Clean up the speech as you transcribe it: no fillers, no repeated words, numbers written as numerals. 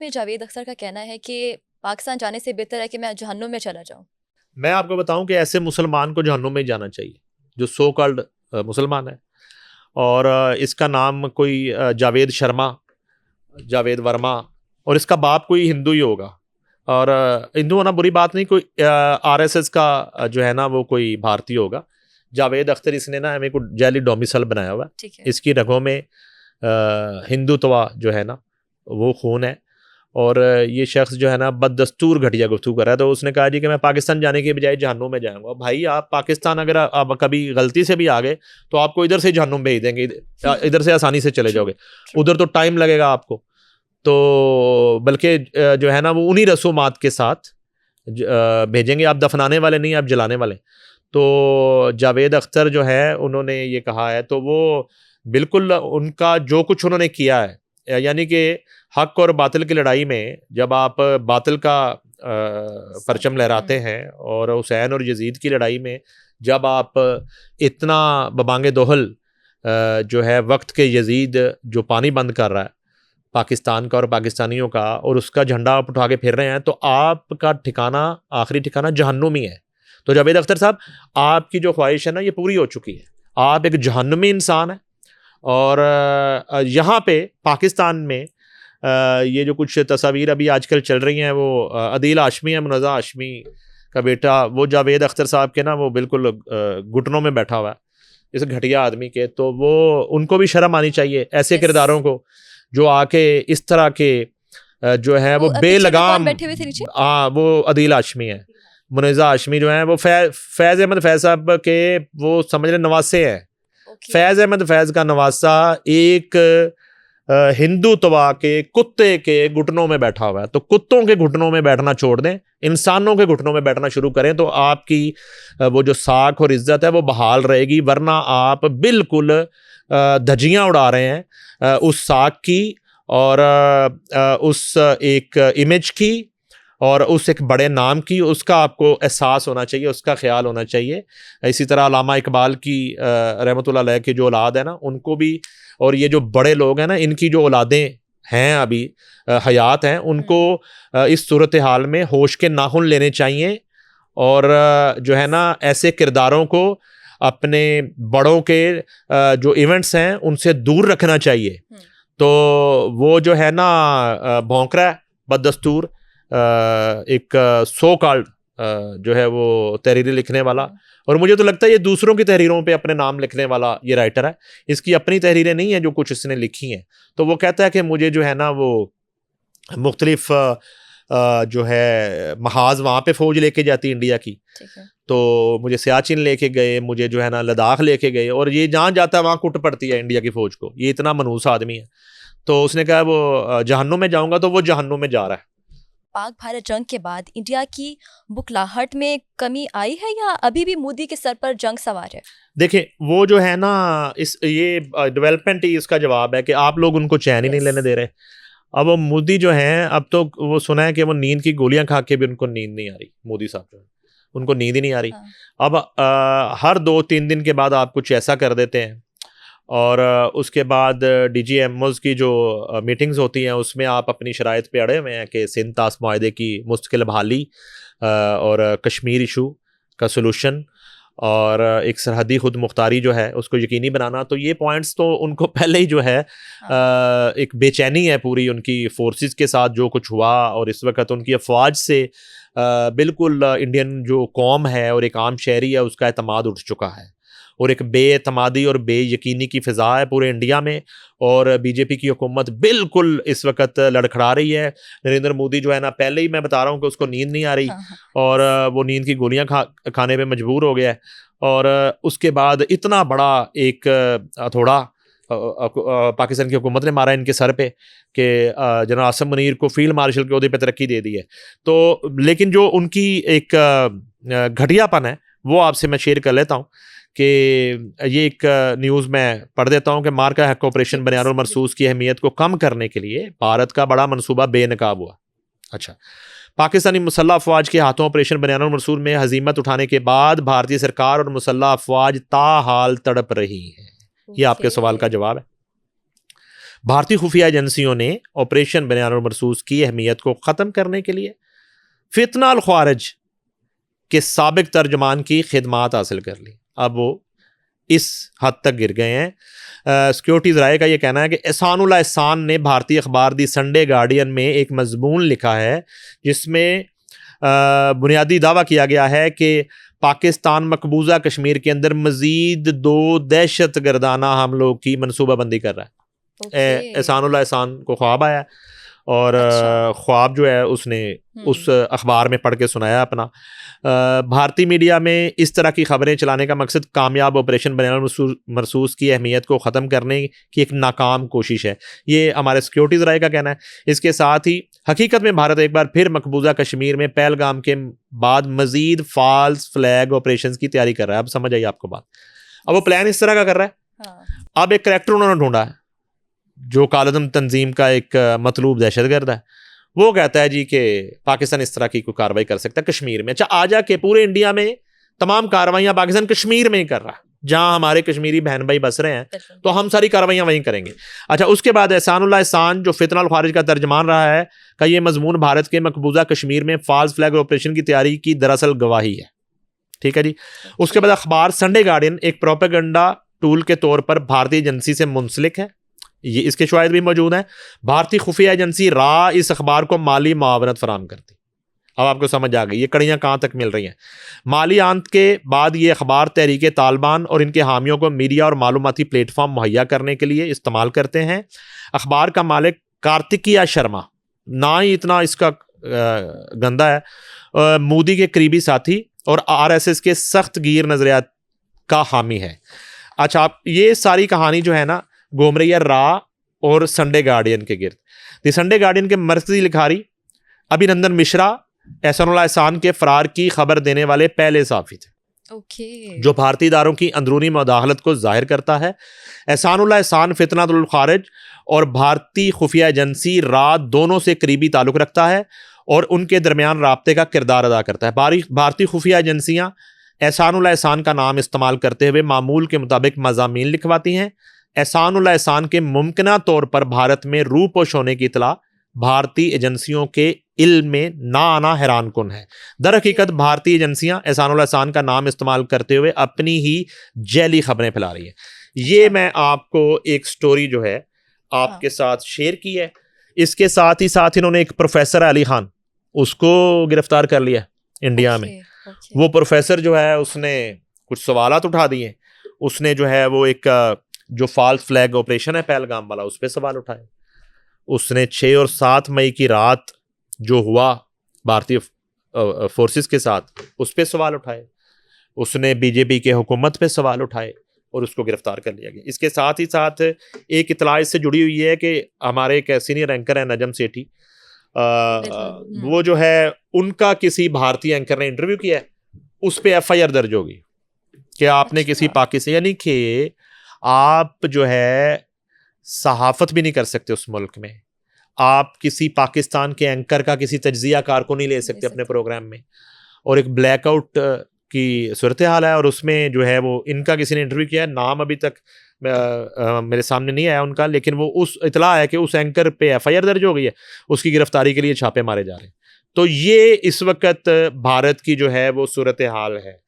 में जावेद अख्तर का कहना है कि पाकिस्तान जाने से बेहतर है कि मैं जहन्नुम में चला जाऊं। मैं आपको बताऊं कि ऐसे मुसलमान को जहन्नुम में ही जाना चाहिए जो सो कॉल्ड मुसलमान है। और इसका नाम कोई जावेद शर्मा, जावेद वर्मा, और इसका बाप कोई हिंदू ही होगा। और हिंदू होना बुरी बात नहीं, कोई आरएसएस का जो है ना वो कोई भारतीय होगा। जावेद अख्तर इसने ना हमें को जैली डोमिसल बनाया हुआ है। ठीक है। इसकी रगों में हिंदुत्वा जो है ना वो खून है। और ये शख्स जो है ना बददस्तूर घटिया गुफ्तगू कर रहा है। तो उसने कहा जी कि मैं पाकिस्तान जाने के बजाय जहन्नुम में जाऊंगा। भाई आप पाकिस्तान अगर आप कभी गलती से भी आ गए तो आपको इधर से जहन्नुम भेज देंगे, इधर से आसानी से चले जाओगे। उधर तो टाइम लगेगा आपको। तो बल्कि जो है ना वो उन्हीं रसूमात के साथ भेजेंगे। आप दफनाने वाले नहीं, आप जलाने वाले। तो जावेद अख्तर जो है उन्होंने ये कहा है, तो वो बिल्कुल उनका जो कुछ उन्होंने किया है, यानी कि हक और बातिल की लड़ाई में जब आप बातिल का परचम लहराते हैं, और हुसैन और यजीद की लड़ाई में जब आप इतना बबांगे दोहल जो है वक्त के यजीद जो पानी बंद कर रहा है पाकिस्तान का और पाकिस्तानियों का, और उसका झंडा आप उठा के फिर रहे हैं, तो आपका ठिकाना आखिरी ठिकाना जहन्नुम ही है। तो जावेद अख्तर साहब, आपकी जो ख्वाहिश है ना ये पूरी हो चुकी है। आप एक जहन्नुमी इंसान है। और यहाँ पे पाकिस्तान में ये जो कुछ तस्वीर अभी आजकल चल रही हैं, वो अदील हाशमी है, मुनज़्ज़ा हाशमी का बेटा, वो जावेद अख्तर साहब के ना वो बिल्कुल घुटनों में बैठा हुआ है इस घटिया आदमी के। तो वो उनको भी शर्म आनी चाहिए ऐसे किरदारों को जो आके इस तरह के जो है वो बेलगाम। बैठे हुए थे नीचे, वो अदील हाशमी है। मुनज़्ज़ा हाशमी जो है वो फैज़ अहमद फैज़ साहब के वो समझ रहे नवासे हैं। फैज़ अहमद फैज़ का नवासा एक हिंदुत्वा के कुत्ते के घुटनों में बैठा हुआ है। तो कुत्तों के घुटनों में बैठना छोड़ दें, इंसानों के घुटनों में बैठना शुरू करें, तो आपकी वो जो साख और इज्जत है वो बहाल रहेगी। वरना आप बिल्कुल धज्जियां उड़ा रहे हैं उस साख की, और उस एक इमेज की, और उस एक बड़े नाम की। उसका आपको एहसास होना चाहिए, उसका ख्याल होना चाहिए। इसी तरह अल्लामा इकबाल की रहमतुल्लाह अलैह की जो औलाद है ना उनको भी, और ये जो बड़े लोग हैं ना इनकी जो औलादें हैं अभी हयात हैं, उनको इस सूरत हाल में होश के नाखून लेने चाहिए। और जो है ना ऐसे किरदारों को अपने बड़ों के जो इवेंट्स हैं उनसे दूर रखना चाहिए। तो वो जो है ना भौंक रहा है बददस्तूर एक सो कॉल्ड जो है वो तहरीरें लिखने वाला, और मुझे तो लगता है ये दूसरों की तहरीरों पे अपने नाम लिखने वाला ये राइटर है। इसकी अपनी तहरीरें नहीं है जो कुछ इसने लिखी हैं। तो वो कहता है कि मुझे जो है ना वो मुख्तलिफ जो है महाज वहाँ पे फौज लेके जाती इंडिया की। तो मुझे सियाचिन लेके गए, मुझे जो है ना लद्दाख लेके गए, और ये जहाँ जाता है वहाँ कुट पड़ती है इंडिया की फौज को। ये इतना मनहूस आदमी है। तो उसने कहा वो जहन्नुम में जाऊँगा, तो वो जहन्नुम में जा रहा है। पाक भारत जंग के बाद इंडिया की बुखलाहट में कमी आई है या अभी भी मोदी के सर पर जंग सवार है? देखिए वो जो है ना इस ये डेवलपमेंट ही इसका जवाब है कि आप लोग उनको चैन ही नहीं लेने दे रहे। अब वो मोदी जो हैं, अब तो वो सुना है कि वो नींद की गोलियां खा के भी उनको नींद नहीं आ रही। मोदी साहब जो है उनको नींद ही नहीं आ रही। अब हर 2-3 दिन के बाद आप कुछ ऐसा कर देते हैं, और उसके बाद DGMOs की जो मीटिंग्स होती हैं उसमें आप अपनी शराइत पे अड़े हुए हैं कि सिंध ताश मुआहदे की मुस्तकिल बहाली, और कश्मीर इशू का सलूशन, और एक सरहदी खुद मुख्तारी जो है उसको यकीनी बनाना। तो ये पॉइंट्स तो उनको पहले ही जो है एक बेचैनी है पूरी उनकी फोर्सेस के साथ जो कुछ हुआ। और इस वक्त उनकी अफवाज से बिल्कुल इंडियन जो कौम है और एक आम शहरी है उसका एतमाद उठ चुका है, और एक बेएतमादी और बेयकीनी की फ़िज़ा है पूरे इंडिया में। और बीजेपी की हुकूमत बिल्कुल इस वक्त लड़खड़ा रही है। नरेंद्र मोदी जो है ना, पहले ही मैं बता रहा हूँ कि उसको नींद नहीं आ रही, और वो नींद की गोलियां खाने पे मजबूर हो गया है। और उसके बाद इतना बड़ा एक हथौड़ा पाकिस्तान की हुकूमत ने मारा इनके सर पे कि जनरल आसिम मुनीर को फील्ड मार्शल के ओहदे पे तरक्की दे दी है। तो लेकिन जो उनकी एक घटियापन है वो आपसे मैं शेयर कर लेता हूँ कि ये एक न्यूज़ मैं पढ़ देता हूँ कि मार्का हैक ऑपरेशन बनियानुल मरसूस की अहमियत को कम करने के लिए भारत का बड़ा मनसूबा बेनकाब हुआ। अच्छा, पाकिस्तानी मुसल्लह अफवाज के हाथों ऑपरेशन बनियानुल मरसूस में हजीमत उठाने के बाद भारतीय सरकार और मुसल्लह अफवाज ताहाल तड़प रही है। ये आपके सवाल का जवाब है। भारतीय खुफिया एजेंसियों ने ऑपरेशन बनियानुल मरसूस की अहमियत को ख़त्म करने के लिए फितना अल ख्वारिज के साबिक तर्जमान की खिदमात हासिल कर ली। अब वो इस हद तक गिर गए हैं। सिक्योरिटीज़ राय का ये कहना है कि एहसानुल एहसान ने भारतीय अखबार दी संडे गार्डियन में एक मजमून लिखा है जिसमें बुनियादी दावा किया गया है कि पाकिस्तान मकबूजा कश्मीर के अंदर मज़ीद 2 दहशत गर्दाना हमलों की मनसूबाबंदी कर रहा है। एहसानुल एहसान को ख्वाब आया और ख्वाब जो है उसने उस अखबार में पढ़ के सुनाया अपना। भारतीय मीडिया में इस तरह की खबरें चलाने का मकसद कामयाब ऑपरेशन बनियानुल मरसूस की अहमियत को ख़त्म करने की एक नाकाम कोशिश है, ये हमारे सिक्योरिटीज़ राय का कहना है। इसके साथ ही हकीकत में भारत एक बार फिर मकबूजा कश्मीर में पहलगाम के बाद मज़ीद फॉल्स फ्लैग ऑपरेशन की तैयारी कर रहा है। अब समझ आई आपको बात। अब वो प्लान इस तरह का कर रहा है। अब एक करैक्टर उन्होंने ढूंढा है जो कालदम तंजीम का एक मतलूब दहशतगर्द है। वो कहता है जी कि पाकिस्तान इस तरह की कोई कार्रवाई कर सकता है कश्मीर में। अच्छा, आ जाके पूरे इंडिया में तमाम कार्रवाइयाँ पाकिस्तान कश्मीर में ही कर रहा है, जहाँ हमारे कश्मीरी बहन भाई बस रहे हैं, तो हम सारी कार्रवाइयाँ वहीं करेंगे। अच्छा, उसके बाद एहसानुल एहसान जो फितना अल ख्वारिज का तर्जमान रहा है का ये मजमून भारत के मकबूजा कश्मीर में फॉल्स फ्लैग ऑपरेशन की तैयारी की दरअसल गवाही है। ठीक है जी। उसके बाद अखबार संडे गार्डियन एक प्रोपेगेंडा टूल के तौर पर भारतीय एजेंसी से मुंसलिक है, ये इसके शवाहिद भी मौजूद हैं। भारतीय खुफिया एजेंसी रा इस अखबार को माली मुआवनत फराम करती। अब आपको समझ आ गई ये कड़ियाँ कहाँ तक मिल रही हैं। माली आंत के बाद ये अखबार तहरीक तालिबान और इनके हामियों को मीडिया और मालूमाती प्लेटफॉर्म मुहैया करने के लिए इस्तेमाल करते हैं। अखबार का मालिक कार्तिकिया शर्मा, ना ही इतना इसका गंदा है, मोदी के करीबी साथी और RSS के सख्त गिर नजरियात का हामी है। अच्छा, आप ये सारी कहानी जो है ना घूम रही है रा और संडे गार्डियन के गिर्द। द संडे गार्डियन के मरकजी लिखारी अभिनंदन मिश्रा एहसानुल एहसान के फरार की खबर देने वाले पहले साफी थे, जो भारतीय इदारों की अंदरूनी मुदाखलत को जाहिर करता है। एहसानुल एहसान फितनातुल ख्वारिज और भारतीय खुफिया एजेंसी रा दोनों से करीबी ताल्लुक रखता है और उनके दरमियान राब्ते का किरदार अदा करता है। भारतीय खुफिया एजेंसियाँ एहसानुल एहसान का नाम इस्तेमाल करते हुए मामूल के मुताबिक मज़ामीन लिखवाती हैं। एहसानुल एहसान के मुमकिना तौर पर भारत में रूपोश होने की इतला भारतीय एजेंसियों के इल्म में ना आना हैरान कुन है। दर हकीकत भारतीय एजेंसियां एहसानुल एहसान का नाम इस्तेमाल करते हुए अपनी ही जैली खबरें फैला रही हैं। ये मैं आपको एक स्टोरी जो है आपके साथ शेयर की है। इसके साथ ही इन्होंने एक प्रोफेसर अली खान, उसको गिरफ्तार कर लिया इंडिया में। वो प्रोफेसर जो है उसने कुछ सवालात उठा दिए। उसने जो है वो एक जो फॉल्स फ्लैग ऑपरेशन है पहलगाम वाला, उस पर सवाल उठाए। उसने 6 और 7 मई की रात जो हुआ भारतीय फोर्सेस के साथ, उस पर सवाल उठाए। उसने बीजेपी के हुकूमत पे सवाल उठाए और उसको गिरफ्तार कर लिया गया। इसके साथ ही साथ एक इतला इससे जुड़ी हुई है कि हमारे एक सीनियर एंकर है नजम सेठी, वो जो है उनका किसी भारतीय एंकर ने इंटरव्यू किया है, उस पर FIR दर्ज होगी कि आपने किसी पाकिस्तान, यानी कि आप जो है सहाफत भी नहीं कर सकते उस मुल्क में। आप किसी पाकिस्तान के एंकर का किसी तज्जिया कार को नहीं ले सकते अपने प्रोग्राम में। और एक ब्लैकआउट की सूरत हाल है और उसमें जो है वो इनका किसी ने इंटरव्यू किया है, नाम अभी तक मेरे सामने नहीं आया उनका, लेकिन वो उस इतला है कि उस एंकर पे FIR दर्ज हो गई है, उसकी गिरफ्तारी के लिए छापे मारे जा रहे हैं। तो ये इस वक्त भारत की जो है वो सूरत हाल है।